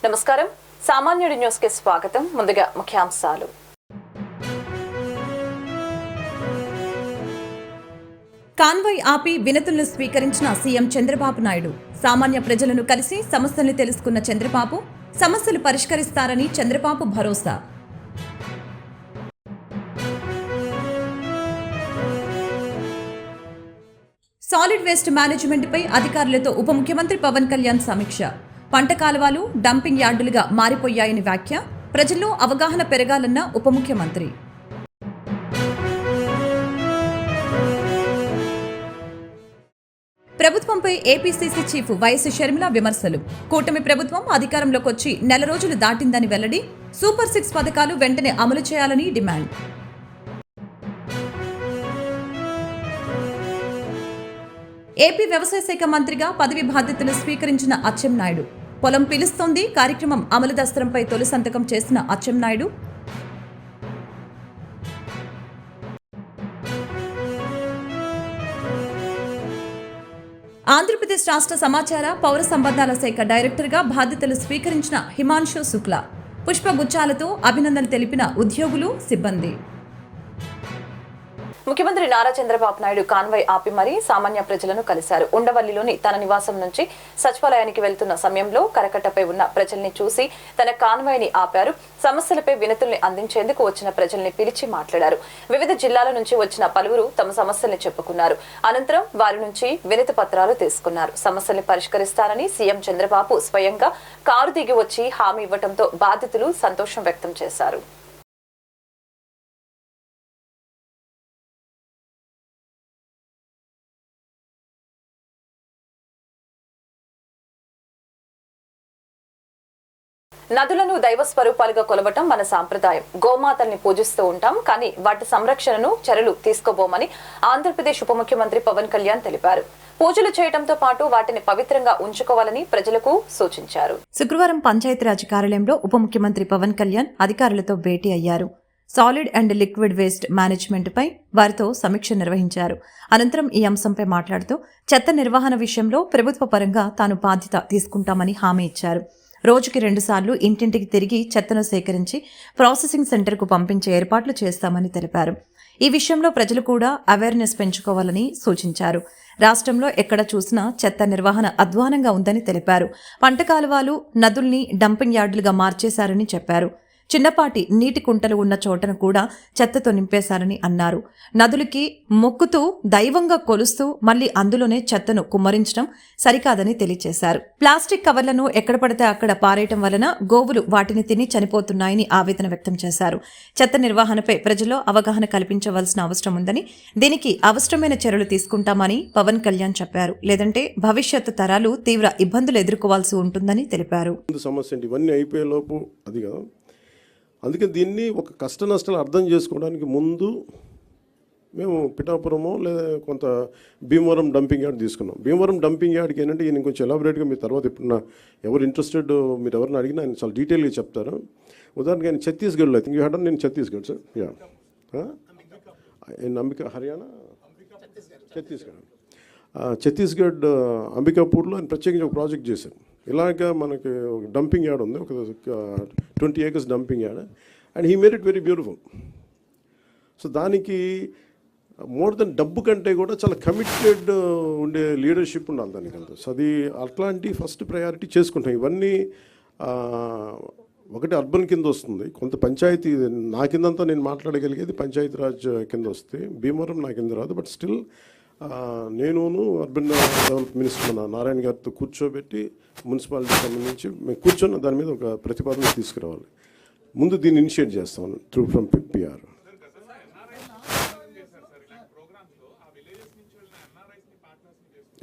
నమస్కారం సామాన్యుడి న్యూస్ కి స్వాగతం. ముందుగా ముఖ్యాంశాలు. కాన్వాయ్ ఆపి వినతులను స్వీకరించిన సీఎం చంద్రబాబు నాయుడు. సామాన్య ప్రజలను కలిసి సమస్యల్ని తెలుసుకున్న చంద్రబాబు సమస్యలు పరిష్కరిస్తారని చంద్రబాబు భరోసా. సాలిడ్ వేస్ట్ మేనేజ్మెంట్ పై అధికారులతో ఉప ముఖ్యమంత్రి పవన్ కళ్యాణ్ సమీక్ష. పంట కాలువలు డంపింగ్ యార్డులుగా మారిపోయాయని వ్యాఖ్య. ప్రజల్లో అవగాహన పెరగాలన్న ఉప ముఖ్యమంత్రి. ప్రభుత్వంపై ఏపీసీసీ చీఫ్ వైఎస్ షర్మిల విమర్శలు. కూటమి ప్రభుత్వం అధికారంలోకి వచ్చి నెల రోజులు దాటిందని వెల్లడి. సూపర్ 6 పథకాలు వెంటనే అమలు చేయాలని డిమాండ్. ఏపీ వ్యవసాయ శాఖ మంత్రిగా పదవి బాధ్యతలు స్వీకరించిన అచ్చెన్నాయుడు. పొలం పిలుస్తోంది కార్యక్రమం అమలు దస్త్రంపై తొలి సంతకం చేసిన అచ్చెన్నాయుడు. ఆంధ్రప్రదేశ్ రాష్ట్ర సమాచార పౌర సంబంధాల శాఖ డైరెక్టర్గా బాధ్యతలు స్వీకరించిన హిమాన్షు శుక్లా. పుష్పగుచ్చాలతో అభినందనలు తెలిపిన ఉద్యోగులు, సిబ్బంది. ముఖ్యమంత్రి నారా చంద్రబాబు నాయుడు కాన్వాయ్ ఆపి మరీ సామాన్య ప్రజలను కలిశారు. ఉండవల్లిలోని తన నివాసం నుంచి సచివాలయానికి వెళ్తున్న సమయంలో కరకట్టపై ఉన్న ప్రజల్ని చూసి తన కాన్వాయ్ ని ఆపారు. సమస్యలపై వినతుల్ని అందించేందుకు వచ్చిన ప్రజల్ని పిలిచి మాట్లాడారు. వివిధ జిల్లాల నుంచి వచ్చిన పలువురు తమ సమస్యల్ని చెప్పుకున్నారు. అనంతరం వారి నుంచి వినతి పత్రాలు తీసుకున్నారు. సమస్యల్ని పరిష్కరిస్తారని సీఎం చంద్రబాబు స్వయంగా కారు దిగి వచ్చి హామీ ఇవ్వడంతో బాధితులు సంతోషం వ్యక్తం చేశారు. నదులను దైవ స్వరూపాలుగా కొలవటం మన సాంప్రదాయం. గోమాతల్ని పూజిస్తూ ఉంటాం, కానీ వాటి సంరక్షణను చర్యలు తీసుకోబోమని ఆంధ్రప్రదేశ్ ఉప ముఖ్యమంత్రి పవన్ కళ్యాణ్ తెలిపారు. పూజలు చేయడంతో పాటు వాటిని పవిత్రంగా ఉంచుకోవాలని ప్రజలకు సూచించారు. శుక్రవారం పంచాయతీరాజ్ కార్యాలయంలో ఉప ముఖ్యమంత్రి పవన్ కళ్యాణ్ అధికారులతో భేటీ అయ్యారు. Solid and liquid waste management పై వారితో సమీక్ష నిర్వహించారు. అనంతరం ఈ అంశంపై మాట్లాడుతూ చెత్త నిర్వహణ విషయంలో ప్రభుత్వ పరంగా తాను బాధ్యత తీసుకుంటామని హామీ ఇచ్చారు. రోజుకి 2 సార్లు ఇంటింటికి తిరిగి చెత్తను సేకరించి ప్రాసెసింగ్ సెంటర్కు పంపించే ఏర్పాట్లు చేస్తామని తెలిపారు. ఈ విషయంలో ప్రజలు కూడా అవేర్నెస్ పెంచుకోవాలని సూచించారు. రాష్ట్రంలో ఎక్కడ చూసినా చెత్త నిర్వహణ అధ్వానంగా ఉందని తెలిపారు. పంట కాలువలు, నదుల్ని డంపింగ్ యార్డులుగా మార్చేశారని చెప్పారు. చిన్నపాటి నీటి కుంటలు ఉన్న చోటను కూడా చెత్తతో నింపేశారని అన్నారు. నదులకి మొక్కుతూ దైవంగా కొలుస్తూ మళ్లీ అందులోనే చెత్తను కుమ్మరించడం సరికాదని తెలియజేశారు. ప్లాస్టిక్ కవర్లను ఎక్కడ పడితే అక్కడ పారేయటం వలన గోవులు వాటిని తిని చనిపోతున్నాయని ఆవేదన వ్యక్తం చేశారు. చెత్త నిర్వహణపై ప్రజల్లో అవగాహన కల్పించవలసిన అవసరం ఉందని, దీనికి అవసరమైన చర్యలు తీసుకుంటామని పవన్ కళ్యాణ్ చెప్పారు. లేదంటే భవిష్యత్తు తరాలు తీవ్ర ఇబ్బందులు ఎదుర్కోవాల్సి ఉంటుందని తెలిపారు. అందుకే దీన్ని ఒక కష్ట నష్టాలు అర్థం చేసుకోవడానికి ముందు మేము పిఠాపురమో లేదా కొంత భీమవరం డంపింగ్ యార్డ్ తీసుకున్నాం. భీమవరం డంపింగ్ యార్డ్కి ఏంటంటే ఈయన కొంచెం ఎలాబరేట్గా మీ తర్వాత ఇప్పుడు ఎవరు ఇంట్రెస్టెడ్ మీరు ఎవరిని అడిగినా ఆయన చాలా డీటెయిల్గా చెప్తారు. ఉదాహరణకి ఆయన ఛత్తీస్గఢ్లో ఐ థింక్ యూ హ్యాడ్ నేను ఛత్తీస్గఢ్ సార్ అంబికా హర్యానా ఛత్తీస్గఢ్ అంబికాపూర్లో ఆయన ప్రత్యేకంగా ఒక ప్రాజెక్ట్ చేశారు. ఇలాగా మనకి ఒక డంపింగ్ యార్డ్ ఉంది, ఒక 20 acres dumping yard, and he made it very beautiful. So దానికి మోర్ దెన్ డబ్బు కంటే కూడా చాలా కమిటెడ్ ఉండే లీడర్షిప్ ఉండాలి దానికి అంతా. సో అది అట్లాంటి ఫస్ట్ ప్రయారిటీ చేసుకుంటాం. ఇవన్నీ ఒకటి అర్బన్ కింద వస్తుంది, కొంత పంచాయతీ నా కిందంతా నేను మాట్లాడగలిగేది పంచాయతీరాజ్ కింద వస్తే, భీమవరం నా కింద రాదు. బట్ స్టిల్ నేను అర్బన్ డెవలప్ మినిస్టర్ నారాయణ గారితో కూర్చోబెట్టి మున్సిపాలిటీ సంబంధించి మేము కూర్చొని దాని మీద ఒక ప్రతిపాదన తీసుకురావాలి. ముందు దీన్ని ఇనిషియేట్ చేస్తాను త్రూ ఫ్రమ్ పిఆర్.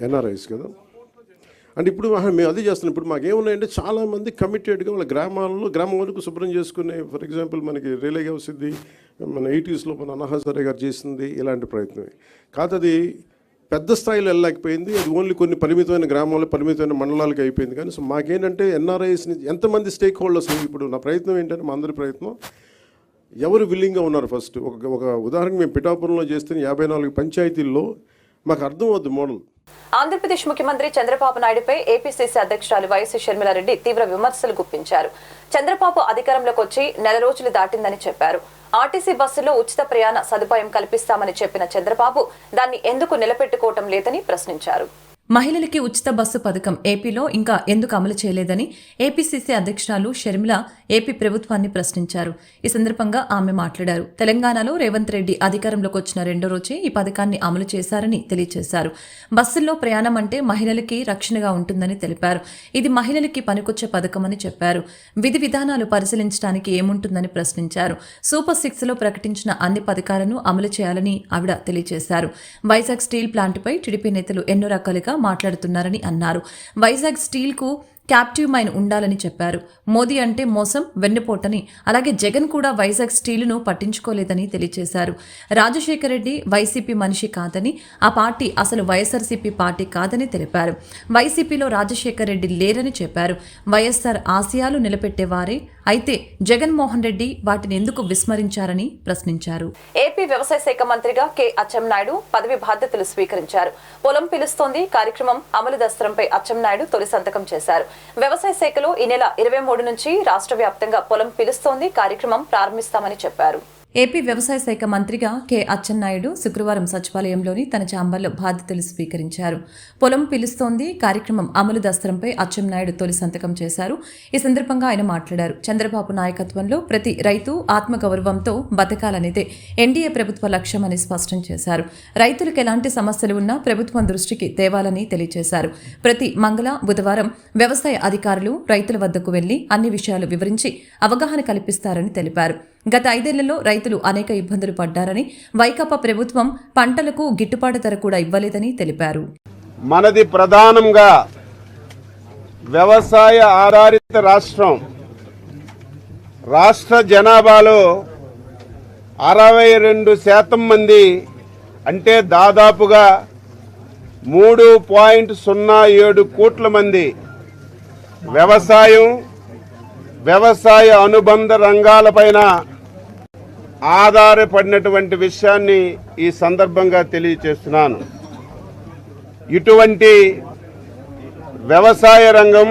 ఎన్ఆర్ఐస్ కదా, అంటే ఇప్పుడు మేము అదే చేస్తున్నాం. ఇప్పుడు మాకేమున్నాయంటే చాలామంది కమిటెడ్గా వాళ్ళ గ్రామాల్లో గ్రామం వరకు శుభ్రం చేసుకునే, ఫర్ ఎగ్జాంపుల్ మనకి రిలేగా వస్తుంది, మన 80s మన అన్నహాసరే గారు చేసింది ఇలాంటి ప్రయత్నమే కాదు. అది పెద్ద స్థాయిలో వెళ్ళలేకపోయింది. అది ఓన్లీ కొన్ని పరిమితమైన గ్రామాల్లో పరిమితమైన మండలాలకి అయిపోయింది. కానీ సో మాకేంటంటే ఎన్ఆర్ఐస్ని ఎంతమంది స్టేక్ హోల్డర్స్, ఇప్పుడు నా ప్రయత్నం ఏంటంటే మా అందరి ప్రయత్నం ఎవరు విల్లింగ్గా ఉన్నారు ఫస్ట్. ఒక ఉదాహరణకు మేము పిఠాపురంలో చేస్తే 54 పంచాయతీల్లో మాకు అర్థం అవుద్ది మోడల్. ఆంధ్రప్రదేశ్ ముఖ్యమంత్రి చంద్రబాబు నాయుడుపై ఏపీసీసీ అధ్యక్షురాలు వైఎస్ షర్మిలారెడ్డి తీవ్ర విమర్శలు గుప్పించారు. చంద్రబాబు అధికారంలోకి వచ్చి నెల రోజులు దాటిందని చెప్పారు. ఆర్టీసీ బస్సులో ఉచిత ప్రయాణ సదుపాయం కల్పిస్తామని చెప్పిన చంద్రబాబు దాన్ని ఎందుకు నిలబెట్టుకోవటం లేదని ప్రశ్నించారు. మహిళలకి ఉచిత బస్సు పథకం ఏపీలో ఇంకా ఎందుకు అమలు చేయలేదని ఏపీసీసీ అధ్యక్షురాలు షర్మిల ఏపీ ప్రభుత్వాన్ని ప్రశ్నించారు. ఈ సందర్భంగా ఆమె మాట్లాడారు. తెలంగాణలో రేవంత్ రెడ్డి అధికారంలోకి వచ్చిన రెండో రోజే ఈ పథకాన్ని అమలు చేశారని తెలియజేశారు. బస్సుల్లో ప్రయాణం అంటే మహిళలకి రక్షణగా ఉంటుందని తెలిపారు. ఇది మహిళలకి పనికొచ్చే పథకమని చెప్పారు. విధి విధానాలు పరిశీలించడానికి ఏముంటుందని ప్రశ్నించారు. సూపర్ 6లో ప్రకటించిన అన్ని పథకాలను అమలు చేయాలని ఆవిడ తెలియజేశారు. వైజాగ్ స్టీల్ ప్లాంట్పై టీడీపీ నేతలు ఎన్నో రకాలుగా మాట్లాడుతున్నారని అన్నారు. వైజాగ్ స్టీల్ కు క్యాప్టివ్ మైన్ ఉండాలని చెప్పారు. మోదీ అంటే మోసం, వెన్నుపోటని, అలాగే జగన్ కూడా వైజాగ్ స్టీలును పట్టించుకోలేదని తెలియజేశారు. రాజశేఖర రెడ్డి వైసీపీ మనిషి కాదని, ఆ పార్టీ అసలు వైఎస్ఆర్సీపీ పార్టీ కాదని తెలిపారు. వైసీపీలో రాజశేఖర రెడ్డి లేరని చెప్పారు. వైఎస్ఆర్ ఆశయాలు నిలబెట్టేవారే అయితే జగన్మోహన్ రెడ్డి వాటిని ఎందుకు విస్మరించారని ప్రశ్నించారు. ఏపీ వ్యవసాయ శాఖ మంత్రిగా కె అచ్చెన్నాయుడు పదవి బాధ్యతలు స్వీకరించారు. పొలం పిలుస్తోంది కార్యక్రమం అమలు దస్త్రంపై అచ్చెన్నాయుడు తొలి సంతకం చేశారు. వ్యవసాయ శాఖలో ఈ నెల 23 నుంచి రాష్ట్ర వ్యాప్తంగా పొలం పిలుస్తోంది కార్యక్రమం ప్రారంభిస్తామని చెప్పారు. ఏపీ వ్యవసాయ శాఖ మంత్రిగా కె అచ్చెన్నాయుడు శుక్రవారం సచివాలయంలోని తన ఛాంబర్లో బాధ్యతలు స్వీకరించారు. పొలం పిలుస్తోంది కార్యక్రమం అమలు దస్త్రంపై అచ్చెన్నాయుడు తొలి సంతకం చేశారు. ఈ సందర్భంగా ఆయన మాట్లాడారు. చంద్రబాబు నాయకత్వంలో ప్రతి రైతు ఆత్మగౌరవంతో బతకాలనేదే ఎన్డీఏ ప్రభుత్వ లక్ష్యమని స్పష్టం చేశారు. రైతులకు ఎలాంటి సమస్యలు ఉన్నా ప్రభుత్వం దృష్టికి తేవాలని తెలియజేశారు. ప్రతి మంగళ, బుధవారం వ్యవసాయ అధికారులు రైతుల వద్దకు వెళ్లి అన్ని విషయాలు వివరించి అవగాహన కల్పిస్తారని తెలిపారు. గత 5 ఏళ్లలో రైతులు అనేక ఇబ్బందులు పడ్డారని, వైకాపా ప్రభుత్వం పంటలకు గిట్టుబాటు ధర కూడా ఇవ్వలేదని తెలిపారు. మనది ప్రధానంగా వ్యవసాయ ఆధారిత రాష్ట్రం. రాష్ట్ర జనాభాలో 62% మంది అంటే దాదాపుగా 3.07 కోట్ల మంది వ్యవసాయ అనుబంధ రంగాలపైన ఆధారపడినటువంటి విషయాన్ని ఈ సందర్భంగా తెలియజేస్తున్నాను. ఇటువంటి వ్యవసాయ రంగం,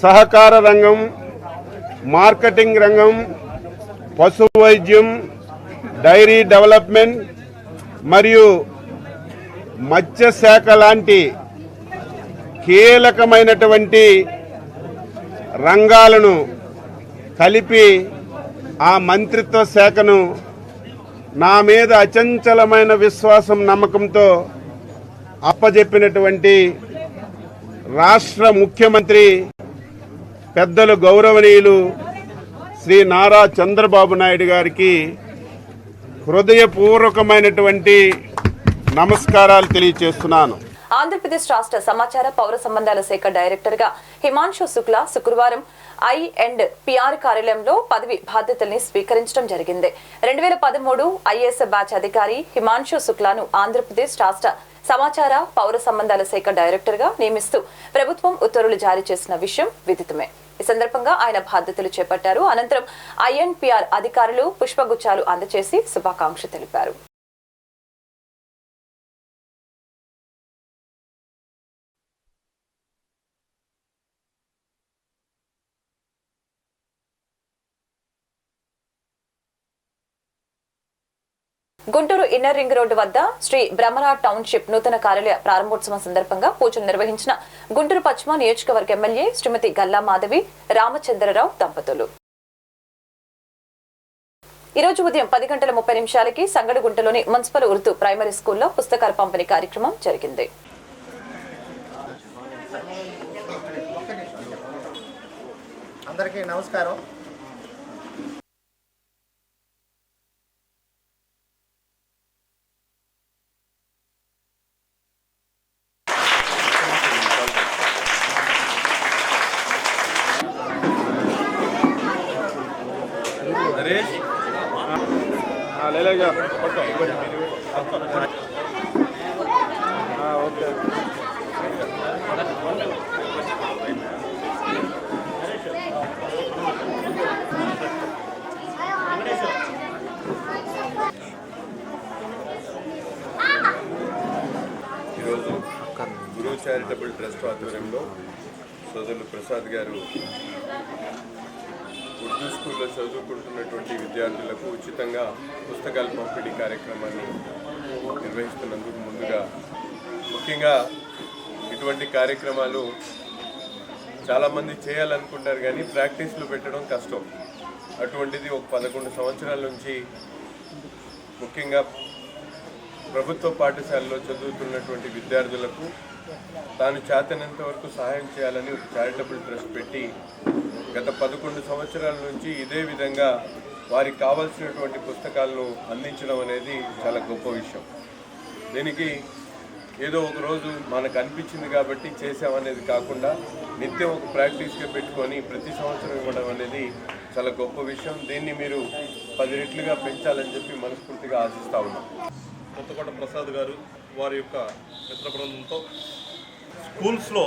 సహకార రంగం, మార్కెటింగ్ రంగం, పశు వైద్యం, డైరీ డెవలప్మెంట్ మరియు మత్స్యశాఖ లాంటి కీలకమైనటువంటి రంగాలను కలిపి ఆ మంత్రిత్వ శాఖను నా మీద అచంచలమైన విశ్వాసం, నమ్మకంతో అప్పజెప్పినటువంటి రాష్ట్ర ముఖ్యమంత్రి పెద్దలు గౌరవనీయులు శ్రీ నారా చంద్రబాబు నాయుడు గారికి హృదయపూర్వకమైనటువంటి నమస్కారాలు తెలియజేస్తున్నాను. ఆంధ్రప్రదేశ్ రాష్ట్ర సమాచార పౌర సంబంధాల శాఖ డైరెక్టర్ గా హిమాంశు శుక్లా శుక్రవారం I&PR కార్యాలయంలో పదవి బాధ్యతల్ని స్వీకరించడం జరిగింది. 2013 ఐఏఎస్ బ్యాచ్ అధికారి హిమాంశు శుక్లాను ఆంధ్రప్రదేశ్ రాష్ట్ర సమాచార పౌర సంబంధాల శాఖ డైరెక్టర్ గా నియమిస్తూ ప్రభుత్వం ఉత్తర్వులు జారీ చేసిన విషయం విదితమే. ఈ సందర్భంగా ఆయన బాధ్యతలు చేపట్టారు. అనంతరం I&PR అధికారులు పుష్పగుచ్చాలు అందజేసి శుభాకాంక్షలు తెలిపారు. గుంటూరు ఇన్నర్ రింగ్ రోడ్డు వద్ద శ్రీ బ్రహ్మరా టౌన్షిప్ నూతన కార్యాలయ ప్రారంభోత్సవం సందర్భంగా పూజలు నిర్వహించిన గుంటూరు పశ్చిమ నియోజకవర్గ ఎమ్మెల్యే శ్రీమతి గల్లా మాధవి రామచంద్రరావు దంపతులు. ఈ రోజు ఉదయం 10:30 సంగడిగుంటలోని మున్సిపల్ ఉర్దూ ప్రైమరీ స్కూల్లో పుస్తకాల పంపిణీ కార్యక్రమం జరిగింది. అందరికీ నమస్కారం. చారిటబుల్ ట్రస్ట్ ఆధ్వర్యంలో సోదరులు ప్రసాద్ గారు ఉర్దూ స్కూల్లో చదువుకుంటున్నటువంటి విద్యార్థులకు ఉచితంగా పుస్తకాల పంపిణీ కార్యక్రమాన్ని నిర్వహిస్తున్నందుకు ముందుగా ముఖ్యంగా ఇటువంటి కార్యక్రమాలు చాలామంది చేయాలనుకుంటారు కానీ ప్రాక్టీస్లో పెట్టడం కష్టం. అటువంటిది ఒక 11 సంవత్సరాల నుంచి ముఖ్యంగా ప్రభుత్వ పాఠశాలలో చదువుతున్నటువంటి విద్యార్థులకు తాను చేతనంత వరకు సహాయం చేయాలని ఒక చారిటబుల్ ట్రస్ట్ పెట్టి గత 11 సంవత్సరాల నుంచి ఇదే విధంగా వారికి కావాల్సినటువంటి పుస్తకాలను అందించడం అనేది చాలా గొప్ప విషయం. దీనికి ఏదో ఒక రోజు మనకు అనిపించింది కాబట్టి చేసామనేది కాకుండా నిత్యం ఒక ప్రాక్టీస్గా పెట్టుకొని ప్రతి సంవత్సరం ఇవ్వడం అనేది చాలా గొప్ప విషయం. దీన్ని మీరు 10 రెట్లుగా పెంచాలని చెప్పి మనస్ఫూర్తిగా ఆశిస్తా ఉన్నాం. కొత్తకోట ప్రసాద్ గారు వారి యొక్క మిత్ర బృందంతో స్కూల్స్లో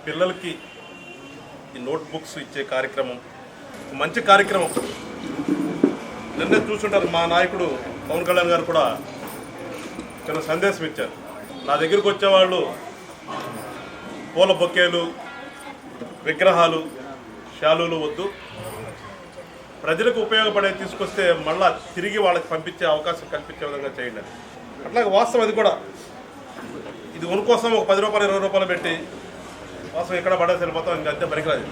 పిల్లలకి ఈ నోట్బుక్స్ ఇచ్చే కార్యక్రమం మంచి కార్యక్రమం. నిన్నే చూస్తుంటారు, మా నాయకుడు పవన్ కళ్యాణ్ గారు కూడా చిన్న సందేశం ఇచ్చారు. నా దగ్గరికి వచ్చేవాళ్ళు పూల బొకేలు, విగ్రహాలు, శాలులు వద్దు, ప్రజలకు ఉపయోగపడే తీసుకొస్తే మళ్ళా తిరిగి వాళ్ళకి పంపించే అవకాశం కల్పించే విధంగా చేయండి. అట్లాగే వాస్తవం అది కూడా, ఇది ఉన్ కోసం ఒక 10 రూపాయలు 20 రూపాయలు పెట్టి వాస్తవం ఎక్కడ పడేసి వెళ్ళిపోతాం, ఇంకా అంతే పనికిరాదు.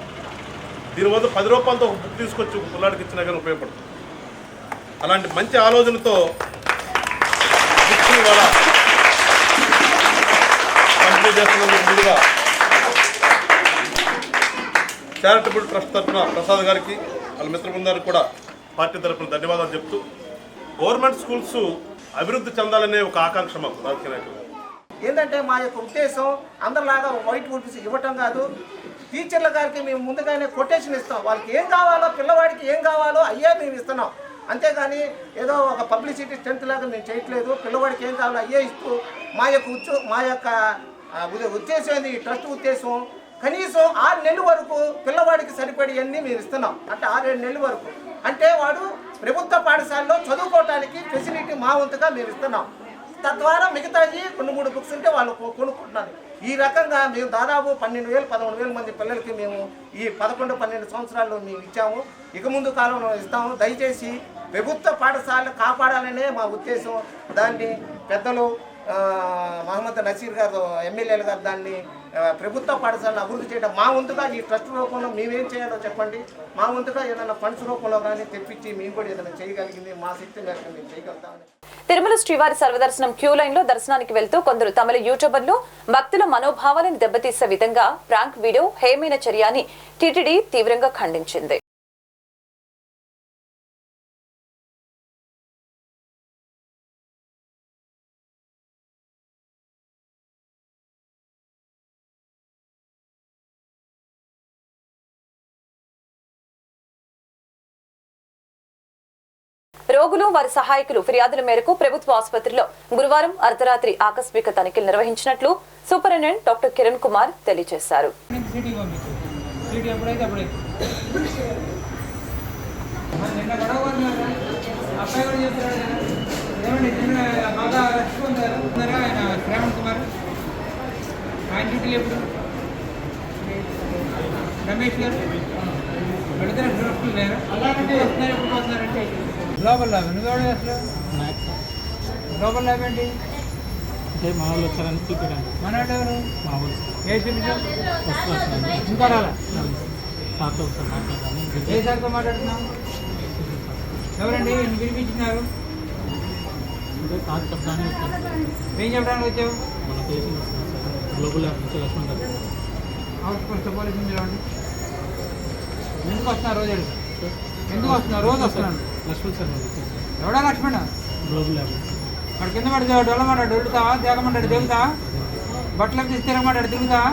దీని వల్ల 10 రూపాయలతో ఒక బుక్ తీసుకొచ్చి ఒక పిల్లాడికి ఇచ్చినా కానీ ఉపయోగపడుతుంది. అలాంటి మంచి ఆలోచనతో బుక్స్ని వాళ్ళ పంపిణీ చేస్తున్నందుకు ముందుగా చారిటబుల్ ట్రస్ట్ తరఫున ప్రసాద్ గారికి వాళ్ళ మిత్ర బృందానికి కూడా పార్టీ తరఫున ధన్యవాదాలు చెప్తూ, గవర్నమెంట్ స్కూల్స్ అభివృద్ధి చెందాలనే ఒక ఆకాంక్ష మాకు రాజకీయ నాయకులు. ఏంటంటే మా యొక్క ఉద్దేశం అందరిలాగా వైట్ నోటీస్ ఇవ్వటం కాదు. టీచర్ల గారికి మేము ముందుగానే కొటేషన్ ఇస్తాం. వాళ్ళకి ఏం కావాలో, పిల్లవాడికి ఏం కావాలో అయ్యే మేము ఇస్తున్నాం. అంతేగాని ఏదో ఒక పబ్లిసిటీ స్ట్రెంత్ లాగా మేము చేయట్లేదు. పిల్లవాడికి ఏం కావాలో అయ్యే ఇస్తూ మా యొక్క ఉద్దేశం ఏంది, ఈ ట్రస్ట్ ఉద్దేశం కనీసం 6 నెలల వరకు పిల్లవాడికి సరిపడి అన్నీ మేము ఇస్తున్నాం. అంటే 6-7 నెలల వరకు అంటే వాడు ప్రభుత్వ పాఠశాలలో చదువుకోవటానికి ఫెసిలిటీ మా వంతుగా మేము ఇస్తున్నాం. తద్వారా మిగతాయి 2-3 బుక్స్ ఉంటే వాళ్ళు కొనుక్కుంటున్నారు. ఈ రకంగా మేము దాదాపు 12,000-13,000 మంది పిల్లలకి మేము ఈ 11-12 సంవత్సరాల్లో మేము ఇచ్చాము. ఇక ముందు కాలంలో ఇస్తాము. దయచేసి ప్రభుత్వ పాఠశాలను కాపాడాలనే మా ఉద్దేశం. దాన్ని పెద్దలు మహమ్మద్ నసీర్ గారు ఎమ్మెల్యేలు గారు దాన్ని ప్రభుత్వ పాఠశాలను అభివృద్ధి చేయడం మా వంతుగా ఈ ట్రస్ట్ రూపంలో మేమేం చేయాలో చెప్పండి. మా వంతుగా ఏదైనా ఫండ్స్ రూపంలో కానీ తెప్పించి మేము కూడా ఏదైనా చేయగలిగింది మా శక్తి మేరకు మేము చేయగలుగుతామని. తిరుమల శ్రీవారి సర్వదర్శనం క్యూ లైన్ లో దర్శనానికి వెళ్తూ కొందరు తమిళ యూట్యూబర్లు భక్తుల మనోభావాలను దెబ్బతీసే విధంగా ప్రాంక్ వీడియో హేమైన చర్యని టీటీడీ తీవ్రంగా ఖండించింది. రోగులు వారి సహాయకులు ఫిర్యాదుల మేరకు ప్రభుత్వ ఆసుపత్రిలో గురువారం అర్ధరాత్రి ఆకస్మిక తనిఖీలు నిర్వహించినట్లు సూపరింటెండెంట్ డాక్టర్ కిరణ్ కుమార్ తెలియజేశారు. రమేష్ గారు గ్లోబల్ ల్యాబ్ నువ్వు అసలు గ్లోబల్ ల్యాబ్ ఏంటి? అంటే మా వాళ్ళు వచ్చారని చూపించండి. మన వాళ్ళు ఎవరు? మా వాళ్ళు ఏ చూపించావు? ఇంకా రాలా? సార్తో ఒకసారి మాట్లాడదాము. ఏ సార్తో మాట్లాడుతున్నావు? ఎవరండి వినిపించినారు? అంటే కాదు చెప్పడానికి వచ్చాను. ఏం చెప్పడానికి వచ్చావు? మన పేషెంట్ వస్తున్నాం సార్, గ్లోబల్ ల్యాబ్ నుంచి లక్ష్మణ్ గారు. హౌస్ పోస్ట్ పోలీసు మీరు ఎందుకు వస్తున్నారు? రోజు ఎందుకు వస్తున్నారు? రోజు వస్తున్నాను. లక్ష్మణ్ సార్ ఎవడా లక్ష్మణ? గ్లోబల్ ల్యాబ్ వాడు కింద పడి డొల్లమంటాడు దొరుకుతావా, దేగమంటాడు దిగుతావా, బట్టలకు తీసి తిరగమంటాడు దిగుతావా?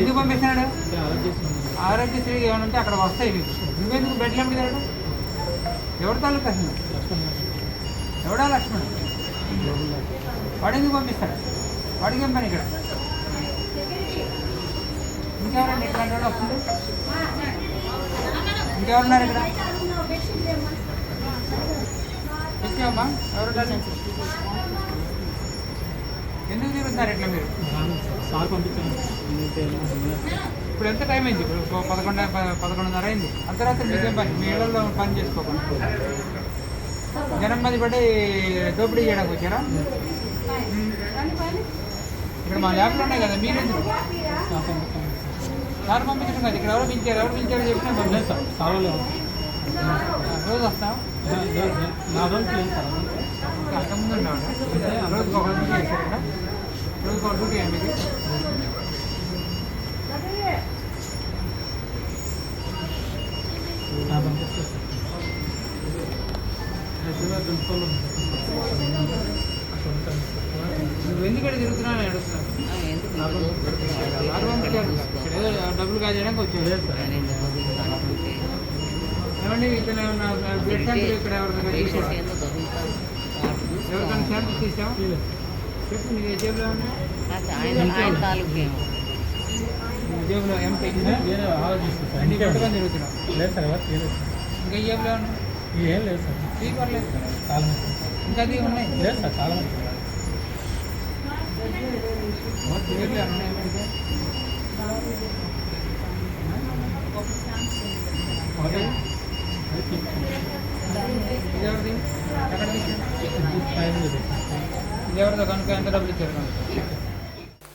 ఎందుకు పంపిస్తున్నాడు? ఆరోగ్యశ్రీ ఏమైనా ఉంటే అక్కడ వస్తాయి మీకు. నువ్వెందుకు బెడ్లు ఎంపి తిరగడు? ఎవరి తాలూకా అసలు? ఎవడా లక్ష్మణ? వాడు ఎందుకు పంపిస్తాడు? వాడికి ఏం పని ఇక్కడ? ఇంకెవరండి ఇట్లాంటి వాడు వస్తుంది? ఇంకెవరున్నారు ఇక్కడ? ఇచ్చామా? ఎవరు ఎందుకు తిరుగుతున్నారు ఇట్లా మీరు? సార్ పంపించాను. ఇప్పుడు ఎంత టైం అయింది? ఇప్పుడు 11:30 అయింది. అర్ధరాత్రి మీకేం పని? మీ ఇళ్లలో పని చేసుకోకుండా జనం మంది పడి దోపిడీ చేయడానికి వచ్చారా? ఇక్కడ మా ల్యాబ్లో ఉన్నాయి కదా, మీరెందుకు? సార్ పంపించడం కదా, ఇక్కడ ఎవరు పిలిచారో చెప్పినా లేదు సార్, సార్ వాళ్ళు రోజు వస్తాం. నా రోజు లేదు సార్. అంతకుముందు ఉన్నాడు రోజుకి ఒక డ్యూటీ చేశారు కదా, రోజుకి ఒక డ్యూటీ అండి ఇది. నా పంపిస్తే సార్ ప్రిన్సిపల్ నువ్వు ఎందుకంటే తిరుగుతున్నావు అని అడుగుతున్నాను. సార్ పంపించారు, ఇక్కడ ఏదో డబ్బులు కాజేయడానికి వచ్చాడు. ఏమండి ఇక్కడ ఏమన్నా బ్లడ్ సెంటర్ ఇక్కడ ఎవరికైనా తీసావా? ఎవరికైనా శాంపుల్ తీసావా? చెప్పు, నీ జేబులో ఉన్నాయి? జేబులో ఎంపీ వేరే ఆలోచిస్తుంది సార్. అన్ని పట్టుకొని తిరుగుతున్నావు. లేదు సార్, ఎవరు తెలియదు. ఇంకా ఈ జేబులో ఉన్నాయి? ఏం లేదు సార్. పర్లేదు, చాలా మంది ఇంకా అది ఉన్నాయి. లేదు సార్, చాలా మంది జేబులో ఉన్నాయి ఇప్పటికే. ఇది ఎవరిది? ఎక్కడ తీసారు? ఇది ఎవరిదో కనుక ఎంత డబ్బులు ఇచ్చారు?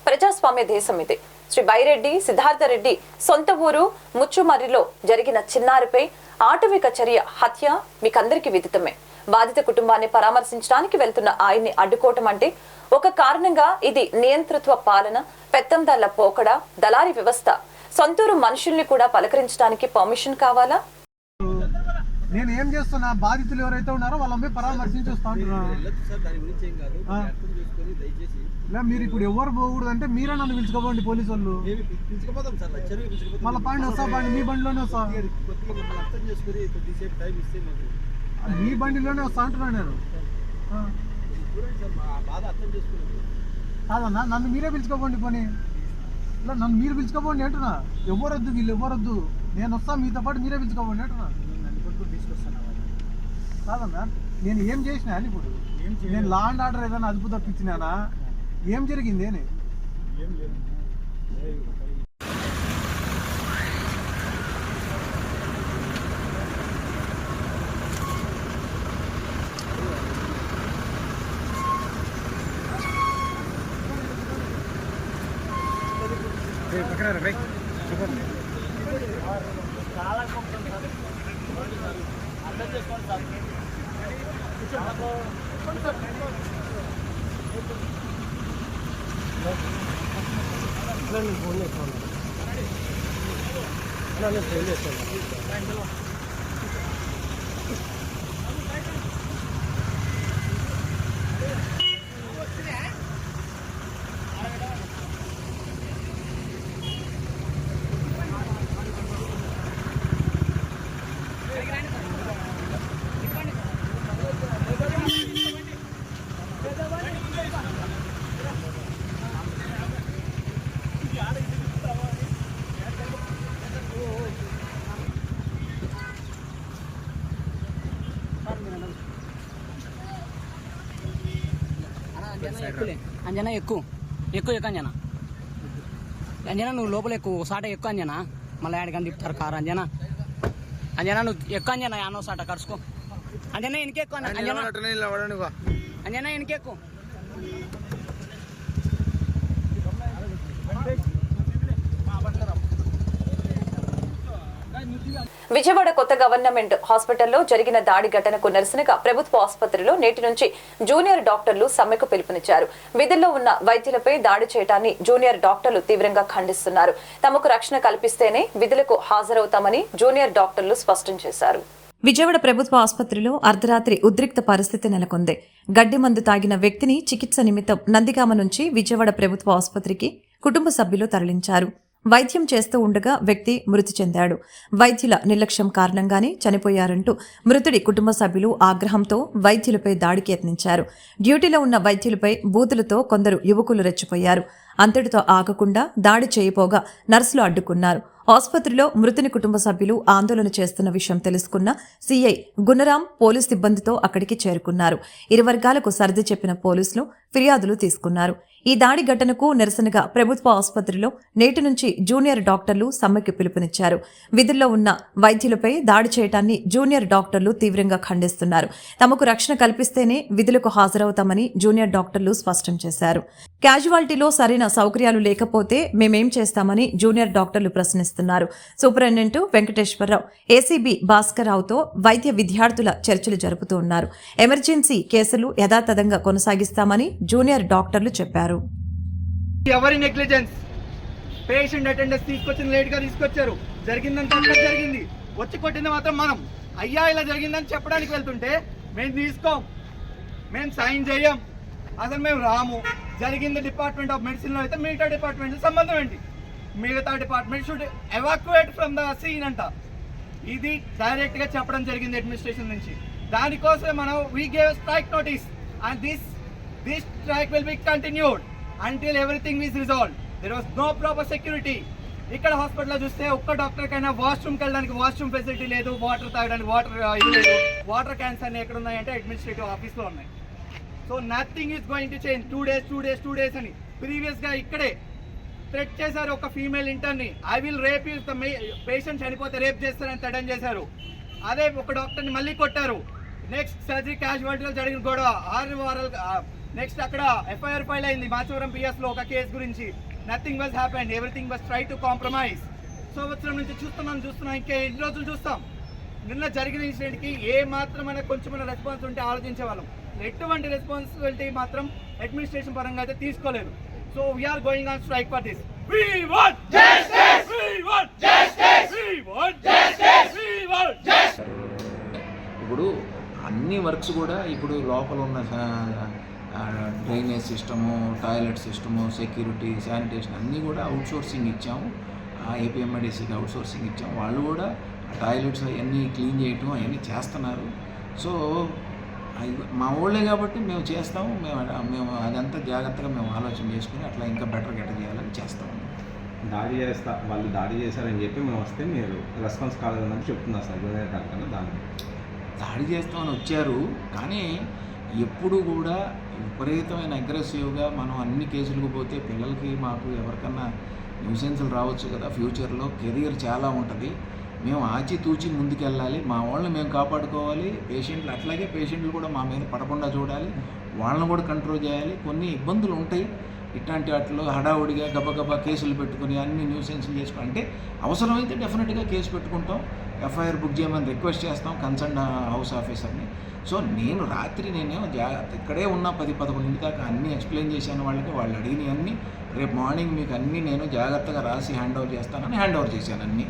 ప్రజాస్వామ్య దేశం ఇది. శ్రీ బైరెడ్డి సిద్ధార్థరెడ్డి సొంత ఊరు ముచ్చుమర్రిలో జరిగిన చిన్నారిపై ఆటవిక చర్య హత్య మీకందరికీ విదితమే. బాధిత కుటుంబాన్ని పరామర్శించడానికి వెళ్తున్న ఆయన్ని అడ్డుకోవటం అంటే ఒక కారణంగా ఇది నియంతృత్వ పాలన, పెత్తందార్ల పోకడ, దళారీ వ్యవస్థ. సొంతూరు మనుషుల్ని కూడా పలకరించడానికి పర్మిషన్ కావాలా? నేను ఏం చేస్తున్నా, బాధితులు ఎవరైతే ఉన్నారో వాళ్ళని పరామర్శించి వస్తా ఉంటున్నా. మీరు ఇప్పుడు ఎవరు పోకూడదు అంటే మీరే నన్ను పిలుచుకోపోండి, పోలీసు వాళ్ళు. మళ్ళీ పాండి వస్తా, పాండి మీ బండిలోనే వస్తా, మీ బండిలోనే వస్తా అంటున్నా నేను. కాదన్నా, నన్ను మీరే పిలుచుకోపోండి పోనీ. ఇలా నన్ను మీరు పిలుచుకోపోండి అంటున్నా. ఎవరొద్దు, వీళ్ళు ఎవరొద్దు, నేను వస్తా మీతో పాటు, మీరే పిలుచుకోపోండి అంటున్నా. కాదన్నా, నేను ఏం చేసినా అని ఇప్పుడు? నేను లా అండ్ ఆర్డర్ ఏదైనా అదుపు తప్పించినానా? ఏం జరిగింది అని? అంజనా ఎక్కువ అంజనా. అంజనా నువ్వు లోపల ఎక్కువ సాట ఎక్కువ అంజనా. మళ్ళీ ఆడికని తిప్పుతారు కారు. అంజనా నువ్వు ఎక్కువ అంజనా, యానో సాట కరుసుకో. అంజనా ఎనికెక్కువ అంజనా ఎనికెక్కువ. విజయవాడ కొత్త గవర్నమెంట్ హాస్పిటల్లో జరిగిన దాడి ఘటనకు నిరసనగా ప్రభుత్వ ఆసుపత్రిలో నేటి నుంచి జూనియర్ డాక్టర్లు సమ్మెకు పిలుపునిచ్చారు. విధుల్లో ఉన్న వైద్యులపై దాడి చేయడాన్ని జూనియర్ డాక్టర్లు తీవ్రంగా ఖండిస్తున్నారు. తమకు రక్షణ కల్పిస్తేనే విధులకు హాజరవుతామని జూనియర్ డాక్టర్లు స్పష్టం చేశారు. విజయవాడ ప్రభుత్వ ఆసుపత్రిలో అర్ధరాత్రి ఉద్రిక్త పరిస్థితి నెలకొంది. గడ్డి మందు తాగిన వ్యక్తిని చికిత్స నిమిత్తం నందిగామ నుంచి విజయవాడ ప్రభుత్వ ఆసుపత్రికి కుటుంబ సభ్యులు తరలించారు. వైద్యం చేస్తూ ఉండగా వ్యక్తి మృతి చెందాడు. వైద్యుల నిర్లక్ష్యం కారణంగానే చనిపోయారంటూ మృతుడి కుటుంబ సభ్యులు ఆగ్రహంతో వైద్యులపై దాడికి యత్నించారు. డ్యూటీలో ఉన్న వైద్యులపై బూతులతో కొందరు యువకులు రెచ్చిపోయారు. అంతటితో ఆగకుండా దాడి చేయపోగా నర్సులు అడ్డుకున్నారు. ఆసుపత్రిలో మృతుని కుటుంబ సభ్యులు ఆందోళన చేస్తున్న విషయం తెలుసుకున్న సీఐ గుణరాం పోలీస్ సిబ్బందితో అక్కడికి చేరుకున్నారు. ఇరు వర్గాలకు సర్ది చెప్పిన పోలీసులు ఫిర్యాదులు తీసుకున్నారు. ఈ దాడి ఘటనకు నిరసనగా ప్రభుత్వ ఆసుపత్రిలో నేటి నుంచి జూనియర్ డాక్టర్లు సమ్మెకు పిలుపునిచ్చారు. విధుల్లో ఉన్న వైద్యులపై దాడి చేయడాన్ని జూనియర్ డాక్టర్లు తీవ్రంగా ఖండిస్తున్నారు. తమకు రక్షణ కల్పిస్తేనే విధులకు హాజరవుతామని జూనియర్ డాక్టర్లు స్పష్టం చేశారు. క్యాజువాలిటీలో సరైన సౌకర్యాలు లేకపోతే మేమేం చేస్తామని జూనియర్ డాక్టర్లు ప్రశ్నిస్తున్నారు. సూపరింటెండెంట్ వెంకటేశ్వరరావు, ఏసీబీ భాస్కర్ రావుతో వైద్య విద్యార్థుల చర్చలు జరుపుతూ ఉన్నారు. ఎమర్జెన్సీ కేసులు యథాతథంగా కొనసాగిస్తామని జూనియర్ డాక్టర్లు చెప్పారు. ఎవరి నెగ్లిజెన్స్, పేషెంట్ అటెండెన్స్ తీసుకొచ్చిన లేట్గా తీసుకొచ్చారు, జరిగిందంతా అక్కడ జరిగింది, వచ్చి కొట్టింది మాత్రం మనం. అయ్యా ఇలా జరిగిందని చెప్పడానికి వెళ్తుంటే మేము తీసుకోం, మేము సైన్ చేయం, అసలు మేము రాము. జరిగింది డిపార్ట్మెంట్ ఆఫ్ మెడిసిన్లో అయితే మిగతా డిపార్ట్మెంట్ సంబంధం ఏంటి? మిగతా department should evacuate from the scene అంట. ఇది డైరెక్ట్గా చెప్పడం జరిగింది అడ్మినిస్ట్రేషన్ నుంచి. దానికోసమే మనం we gave strike notice and this strike will be continued until everything is resolved. There was no proper security. ఇక్కడ హాస్పిటల్లో చూస్తే ఒక్క డాక్టర్ కైనా వాష్రూమ్కి వెళ్ళడానికి వాష్రూమ్ ఫెసిలిటీ లేదు, వాటర్ తాగడానికి వాటర్ ఇది లేదు. వాటర్ క్యాన్స్ అన్ని ఎక్కడ ఉన్నాయంటే అడ్మినిస్ట్రేటివ్ ఆఫీస్లో ఉన్నాయి. So nothing is going to change. 2 days అని ప్రీవియస్గా ఇక్కడే థ్రెట్ చేశారు ఒక ఫీమేల్ ఇంటర్ని. I will rape you, patient చనిపోతే రేప్ చేస్తారని థ్రెటన్ చేశారు. అదే ఒక డాక్టర్ని మళ్ళీ కొట్టారు. నెక్స్ట్ సర్జరీ క్యాజువాలిటీలో జరిగిన గొడవ 6 వారాలు. నెక్స్ట్ అక్కడ ఎఫ్ఐఆర్ ఫైల్ అయింది మాచవరం పిఎస్లో ఒక కేసు గురించి. Nothing was happened, everything was try to compromise. సంవత్సరం నుంచి చూస్తున్నాం, ఇంకా ఎన్ని రోజులు చూస్తాం? నిన్న జరిగిన ఇన్సిడెంట్కి ఏ మాత్రమైనా కొంచెమైనా రెస్పాన్స్ ఉంటే ఆలోచించే వాళ్ళం. ఎటువంటి రెస్పాన్సిబిలిటీ మాత్రం అడ్మినిస్ట్రేషన్ పరంగా అయితే తీసుకోలేదు. So we are going on strike for this. We want justice! We want justice! We want justice! We want justice! ఇప్పుడు అన్ని వర్క్స్ కూడా ఇప్పుడు లోపల ఉన్న drainage system, toilet system, security, sanitation అన్నీ కూడా అవుట్సోర్సింగ్ ఇచ్చాము. ఏపీఎంఐడిసికి అవుట్సోర్సింగ్ ఇచ్చాము. వాళ్ళు కూడా టాయిలెట్స్ అవన్నీ క్లీన్ చేయటం అవన్నీ చేస్తున్నారు. సో మా ఊళ్ళే కాబట్టి మేము చేస్తాము. మేము అదంతా జాగ్రత్తగా మేము ఆలోచన చేసుకుని అట్లా ఇంకా బెటర్గా ఎట్లా చేయాలని చేస్తాము. వాళ్ళు దాడి చేశారని చెప్పి మేము వస్తే మీరు రెస్పాన్స్ కాలేదని చెప్తున్నారు సార్. దాడి చేస్తామని వచ్చారు, కానీ ఎప్పుడు కూడా విపరీతమైన అగ్రెసివ్గా మనం అన్ని కేసులకు పోతే పిల్లలకి మాకు ఎవరికన్నా న్యూసెన్స్లు రావచ్చు కదా. ఫ్యూచర్లో కెరియర్ చాలా ఉంటుంది. మేము ఆచితూచి ముందుకెళ్ళాలి, మా వాళ్ళని మేము కాపాడుకోవాలి. పేషెంట్లు అట్లాగే పేషెంట్లు కూడా మా మీద పడకుండా చూడాలి, వాళ్ళని కూడా కంట్రోల్ చేయాలి. కొన్ని ఇబ్బందులు ఉంటాయి ఇట్లాంటి వాటిలో. హడావుడిగా గబగబా కేసులు పెట్టుకుని అన్ని న్యూసెన్స్లు చేసుకుని అంటే అవసరమైతే డెఫినెట్గా కేసు పెట్టుకుంటాం, ఎఫ్ఐఆర్ బుక్ చేయమని రిక్వెస్ట్ చేస్తాం కన్సర్న్ హౌస్ ఆఫీసర్ని. సో నేను రాత్రి ఇక్కడే ఉన్న 10-11 దాకా అన్నీ ఎక్స్ప్లెయిన్ చేశాను వాళ్ళకి. వాళ్ళు అడిగినవి అన్నీ రేపు మార్నింగ్ మీకు అన్నీ నేను జాగ్రత్తగా రాసి హ్యాండ్ ఓవర్ చేస్తానని హ్యాండ్ ఓవర్ చేశాను అన్నీ.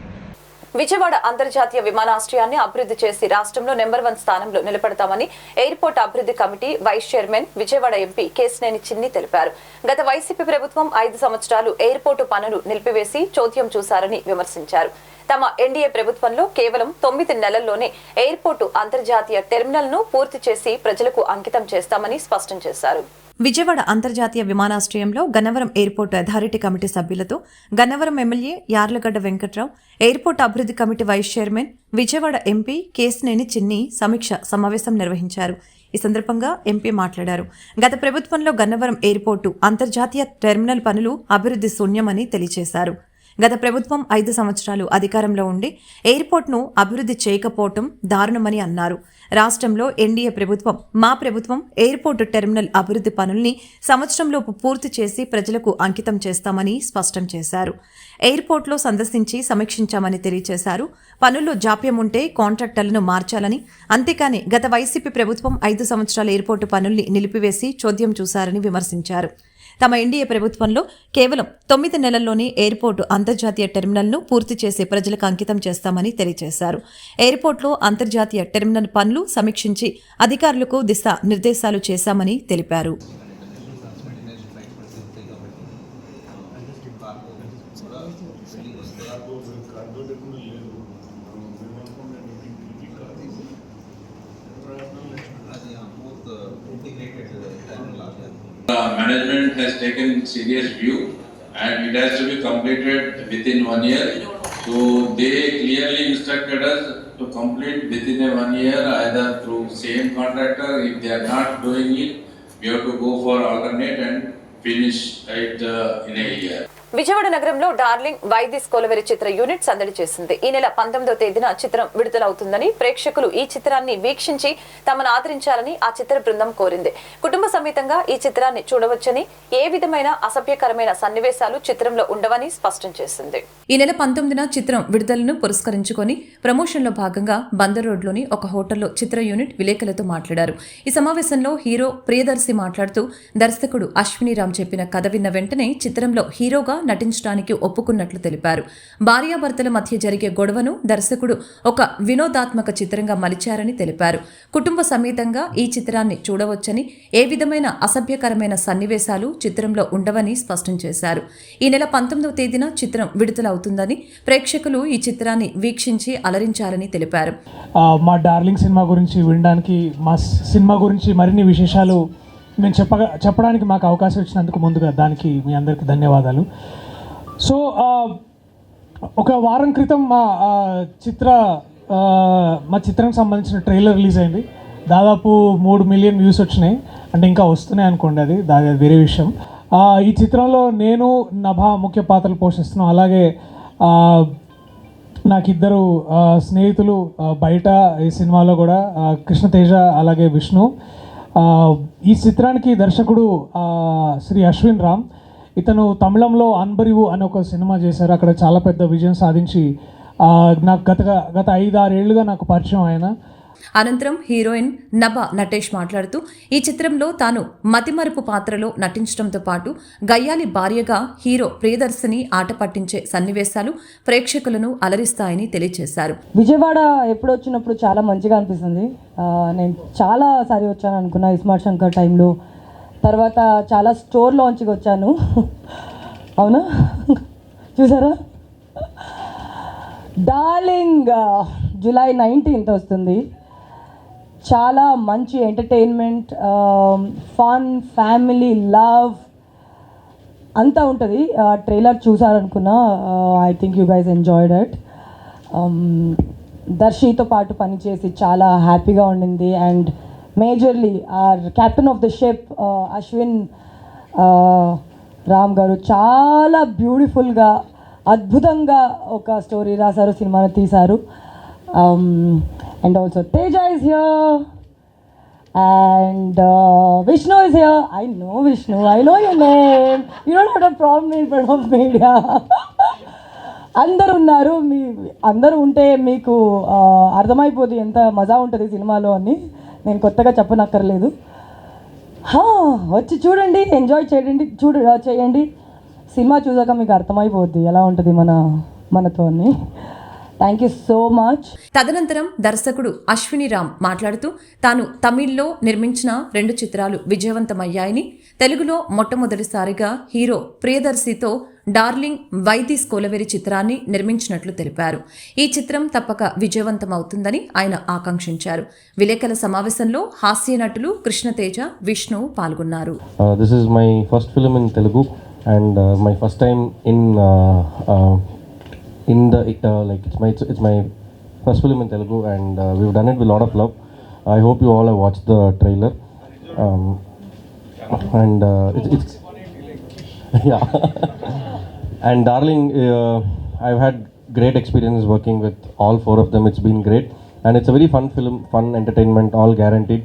విజయవాడ అంతర్జాతీయ విమానాశ్రయాన్ని అభివృద్ధి చేసి రాష్ట్రంలో నెంబర్ 1 స్థానంలో నిలబెడతామని ఎయిర్పోర్ట్ అభివృద్ధి committee vice chairman Vijayawada MP Kesineni Chinni తెలిపారు. గత వైసీపీ ప్రభుత్వం 5 సంవత్సరాలు ఎయిర్పోర్టు పనులు నిలిపివేసి చోద్యం చూశారని విమర్శించారు. తమ ఎన్డీఏ ప్రభుత్వంలో కేవలం 9 నెలల్లోనే ఎయిర్పోర్టు అంతర్జాతీయ టెర్మినల్ ను పూర్తి చేసి ప్రజలకు అంకితం చేస్తామని స్పష్టం చేశారు. విజయవాడ అంతర్జాతీయ విమానాశ్రయంలో గన్నవరం ఎయిర్పోర్టు అథారిటీ కమిటీ సభ్యులతో గన్నవరం ఎమ్మెల్యే యార్లగడ్డ వెంకట్రావు, ఎయిర్పోర్టు అభివృద్ధి committee vice chairman Vijayawada MP Kesineni Chinni సమీక్ష సమావేశం నిర్వహించారు. ఈ సందర్భంగా ఎంపీ మాట్లాడారు. గత ప్రభుత్వంలో గన్నవరం ఎయిర్పోర్టు అంతర్జాతీయ టెర్మినల్ పనులు అభివృద్ధి శూన్యమని తెలియజేశారు. గత ప్రభుత్వం 5 సంవత్సరాలు అధికారంలో ఉండి ఎయిర్పోర్ట్ను అభివృద్ధి చేయకపోవటం దారుణమని అన్నారు. రాష్ట్రంలో ఎన్డీఏ ప్రభుత్వం, మా ప్రభుత్వం ఎయిర్పోర్టు టెర్మినల్ అభివృద్ధి పనుల్ని సంవత్సరంలోపు పూర్తి చేసి ప్రజలకు అంకితం చేస్తామని స్పష్టం చేశారు. ఎయిర్పోర్ట్లో సందర్శించి సమీక్షించామని తెలియజేశారు. పనుల్లో జాప్యం ఉంటే కాంట్రాక్టర్లను మార్చాలని, అంతేకాని గత వైసీపీ ప్రభుత్వం 5 సంవత్సరాల ఎయిర్పోర్టు పనుల్ని నిలిపివేసి చోద్యం చూశారని విమర్శించారు. తమ ఎన్డీఏ ప్రభుత్వంలో కేవలం 9 నెలల్లోనే ఎయిర్పోర్టు అంతర్జాతీయ టెర్మినల్ను పూర్తి చేసి ప్రజలకు అంకితం చేస్తామని తెలియజేశారు. ఎయిర్పోర్ట్లో అంతర్జాతీయ టెర్మినల్ పనులు సమీక్షించి అధికారులకు దిశా నిర్దేశాలు చేశామని తెలిపారు. Management has taken serious view and it has to be completed within 1 year. So they clearly instructed us to complete within a 1 year, either through same contractor. If they are not doing it, we have to go for alternate and finish it in a year. Vijayawada నగరంలో darling why this Kolaveri చిత్ర unit సందడి చేసింది. ఈ నెల 19వ తేదీన చిత్రం విడుదలవుతుందని, ప్రేక్షకులు ఈ చిత్రాన్ని వీక్షించి తమను ఆదరించాలని ఆ చిత్ర బృందం కోరింది. కుటుంబ సమేతంగా ఈ చిత్రాన్ని చూడవచ్చని, ఏ విధమైన అసభ్యకరమైన సన్నివేశాలు చిత్రంలో ఉండవని స్పష్టం చేసింది. ఈ నెల 19న చిత్రం విడుదలను పురస్కరించుకొని ప్రమోషన్లో భాగంగా బందర్ రోడ్లోని ఒక హోటల్లో చిత్ర యూనిట్ విలేకరులతో మాట్లాడారు. ఈ సమావేశంలో హీరో ప్రియదర్శి మాట్లాడుతూ, దర్శకుడు అశ్విని రామ్ చెప్పిన కథ విన్న వెంటనే చిత్రంలో హీరోగా నటించడానికి ఒప్పుకున్నట్లు తెలిపారు. భార్యాభర్తల మధ్య జరిగే గొడవను దర్శకుడు ఒక వినోదాత్మక చిత్రంగా మలిచారని తెలిపారు. కుటుంబ సమేతంగా ఈ చిత్రాన్ని చూడవచ్చని, ఏ విధమైన అసభ్యకరమైన సన్నివేశాలు చిత్రంలో ఉండవని స్పష్టం చేశారు. ఈ నెల 19వ తేదీన చిత్రం విడుదలవుతుందని, ప్రేక్షకులు ఈ చిత్రాన్ని వీక్షించి అలరించాలని తెలిపారు. మా డార్లింగ్ సినిమా గురించి వినడానికి, మా సినిమా గురించి మరిన్ని విశేషాలు మేము చెప్పడానికి మాకు అవకాశం ఇచ్చినందుకు ముందుగా దానికి మీ అందరికీ ధన్యవాదాలు. సో ఒక వారం క్రితం మా చిత్రానికి సంబంధించిన ట్రైలర్ రిలీజ్ అయింది. దాదాపు 3 మిలియన్ వ్యూస్ వచ్చినాయి. అంటే ఇంకా వస్తున్నాయి అనుకోండి, అది వేరే విషయం. ఈ చిత్రంలో నేను నభా ముఖ్య పాత్రలు పోషిస్తున్నాను. అలాగే నాకిద్దరు స్నేహితులు బయట ఈ సినిమాలో కూడా, కృష్ణతేజ అలాగే విష్ణు. ఈ చిత్రానికి దర్శకుడు శ్రీ అశ్విన్ రామ్. ఇతను తమిళంలో అన్బరివు అనే ఒక సినిమా చేశారు. అక్కడ చాలా పెద్ద విజయం సాధించి నాకు గత 5-6 ఏళ్లుగా నాకు పరిచయం ఆయన. అనంతరం హీరోయిన్ నభా నటేష్ మాట్లాడుతూ, ఈ చిత్రంలో తాను మతిమరుపు పాత్రలో నటించడంతో పాటు గయ్యాలి భార్యగా హీరో ప్రియదర్శిని ఆట పట్టించే సన్నివేశాలు ప్రేక్షకులను అలరిస్తాయని తెలియజేశారు. విజయవాడ ఎప్పుడు వచ్చినప్పుడు చాలా మంచిగా అనిపిస్తుంది. నేను చాలాసారి వచ్చాను అనుకున్నా ఇస్మార్ట్ శంకర్ టైంలో. తర్వాత చాలా స్టోర్ లాంచ్కి వచ్చాను. అవునా, చూసారా? డార్లింగ్ జూలై 19th వస్తుంది. చాలా మంచి ఎంటర్టైన్మెంట్, ఫన్, ఫ్యామిలీ, లవ్ అంతా ఉంటుంది. ట్రైలర్ చూసారనుకున్నా. I think you guys enjoyed it. దర్శితో పాటు పనిచేసి చాలా హ్యాపీగా ఉండింది. And majorly are captain of the ship Ashwin Ram గారు చాలా బ్యూటిఫుల్గా, అద్భుతంగా ఒక స్టోరీ రాశారు, సినిమాను తీశారు. And also Teja is here and Vishnu is here. I know Vishnu, I know your name. You don't have a problem in front of media. అందరూ ఉన్నారు. అందరూ ఉంటే మీకు అర్థమైపోతుంది ఎంత మజా ఉంటుంది సినిమాలో అని. నేను కొత్తగా చెప్పనక్కర్లేదు. వచ్చి చూడండి, ఎంజాయ్ చేయండి. సినిమా చూసాక మీకు అర్థమైపోద్ది ఎలా ఉంటుంది మనతో అని. Thank you so much. తదనంతరం దర్శకుడు అశ్విని రామ్ మాట్లాడుతూ, తాను తమిళ్లో నిర్మించిన 2 చిత్రాలు విజయవంతమయ్యాయని, తెలుగులో మొట్టమొదటిసారిగా హీరో ప్రియదర్శితో డార్లింగ్ వైదిస్ కొలవెరి చిత్రాన్ని నిర్మించినట్లు తెలిపారు. ఈ చిత్రం తప్పక విజయవంతమవుతుందని ఆయన ఆకాంక్షించారు. విలేకరుల సమావేశంలో హాస్య నటులు కృష్ణతేజ, విష్ణు పాల్గొన్నారు. This is my first film in Telugu and my first time in the like it's my first film in Telugu and we've done it with a lot of love. I hope you all have watched the trailer and it's yeah and Darling, I've had great experience working with all 4 of them. It's been great and it's a very fun film, fun entertainment, all guaranteed.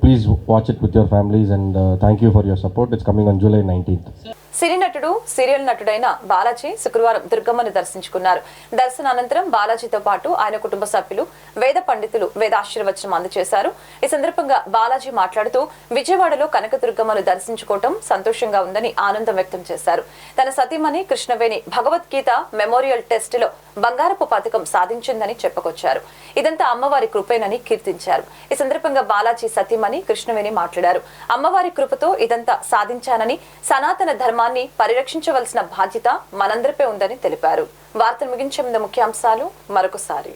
Please watch it with your families and thank you for your support. It's coming on July 19th. సినీ నటుడు, serial నటుడైన Balaji శుక్రవారం దుర్గమ్మను దర్శించుకున్నారు. దర్శనానంతరం బాలాజీతో పాటు ఆయన కుటుంబ సభ్యులు, వేద పండితులు వేదాశీర్వచనం అందజేశారు. ఈ సందర్భంగా బాలాజీ మాట్లాడుతూ, విజయవాడలో కనకదుర్గమ్మను దర్శించుకోవటం సంతోషంగా ఉందని ఆనందం వ్యక్తం చేశారు. తన సతీమణి కృష్ణవేణి భగవద్గీత మెమోరియల్ టెస్టులో బంగారపు పథకం సాధించిందని చెప్పుకొచ్చారు. ఇదంతా అమ్మవారి కృపేనని కీర్తించారు. ఈ సందర్భంగా బాలాజీ సతీమణి కృష్ణవేణి మాట్లాడారు. అమ్మవారి కృపతో ఇదంతా సాధించానని, సనాతన ధర్మాన్ని పరిరక్షించవలసిన బాధ్యత మనందరిపై ఉందని తెలిపారు. వార్తలు ముగించే ముందు ముఖ్యాంశాలు మరొకసారి.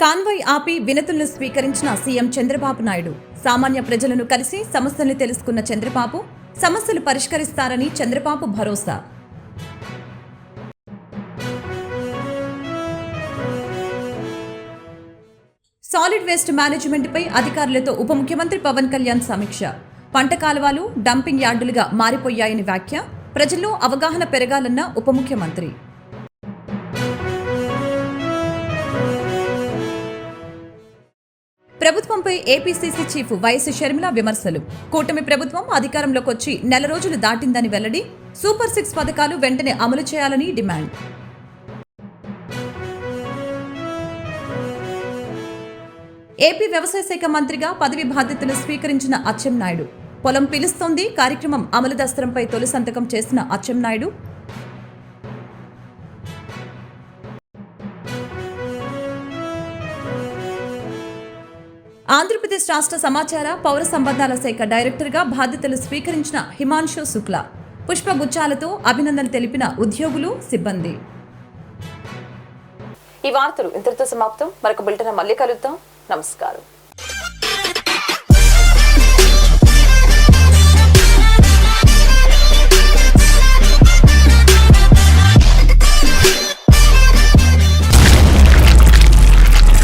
కాన్వాయ్ ఆపి వినతులను స్వీకరించిన సీఎం చంద్రబాబు నాయుడు. సామాన్య ప్రజలను కలిసి సమస్యల్ని తెలుసుకున్న చంద్రబాబు సమస్యలు పరిష్కరిస్తారని చంద్రబాబు భరోసా. సాలిడ్ వేస్ట్ మేనేజ్మెంట్ పై అధికారులతో ఉప ముఖ్యమంత్రి పవన్ కళ్యాణ్ సమీక్ష. పంట కాలువలు డంపింగ్ యార్డులుగా మారిపోయాయని వ్యాఖ్య. ప్రజల్లో అవగాహన పెరగాలన్న ఉప ముఖ్యమంత్రి. ప్రభుత్వంపై ఏపీసీసీ చీఫ్ వైఎస్ షర్మిల విమర్శలు. కూటమి ప్రభుత్వం అధికారంలోకి వచ్చి నెల రోజులు దాటిందని వెల్లడి. సూపర్ 6 పథకాలు వెంటనే అమలు చేయాలని డిమాండ్. ఏపీ వ్యవసాయ శాఖ మంత్రిగా పదవి బాధ్యతలు స్వీకరించిన అచ్చెన్నాయుడు. పొలం పిలుస్తోంది కార్యక్రమం అమలు దస్త్రంపై తొలి సంతకం చేసిన అచ్చెన్నాయుడు. ఆంధ్రప్రదేశ్ రాష్ట్ర సమాచార పౌర సంబంధాల శాఖ డైరెక్టర్గా బాధ్యతలు స్వీకరించిన హిమాన్షు శుక్లా. పుష్పగుచ్చాలతో అభినందనలు తెలిపిన ఉద్యోగులు, సిబ్బంది. ఈ వార్తలు ఇంతటితో సమాప్తం. మరొక బులెటిన్ మళ్ళీ కలుద్దాం. నమస్కారం.